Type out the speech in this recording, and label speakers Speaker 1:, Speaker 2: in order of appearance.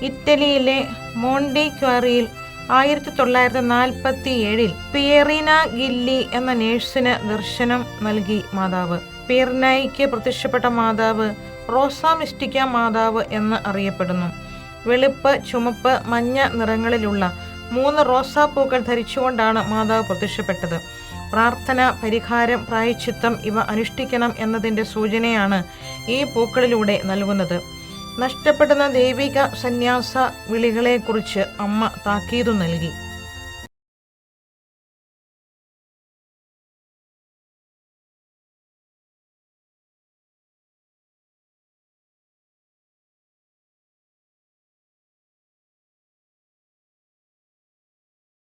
Speaker 1: ഇറ്റലിയിലെ മോണ്ടിക്വാറിയിൽ 1947 പിയറീന ഗില്ലി എന്ന നേഴ്സിന് ദർശനം നൽകി മാതാവ്. പിയറിനായിക്ക് പ്രത്യക്ഷപ്പെട്ട മാതാവ് റോസാ മിസ്റ്റിക്ക മാതാവ് എന്ന് അറിയപ്പെടുന്നു. വെളുപ്പ്, ചുമപ്പ്, മഞ്ഞ നിറങ്ങളിലുള്ള 3 റോസാപ്പൂക്കൾ ധരിച്ചുകൊണ്ടാണ് മാതാവ് പ്രത്യക്ഷപ്പെട്ടത്. പ്രാർത്ഥന, പരിഹാരം, പ്രായശ്ചിത്തം ഇവ അനുഷ്ഠിക്കണം എന്നതിൻ്റെ സൂചനയാണ് ഈ പൂക്കളിലൂടെ നൽകുന്നത്. നഷ്ടപ്പെടുന്ന ദൈവിക സന്യാസ വിളികളെക്കുറിച്ച് അമ്മ താക്കീതു നൽകി.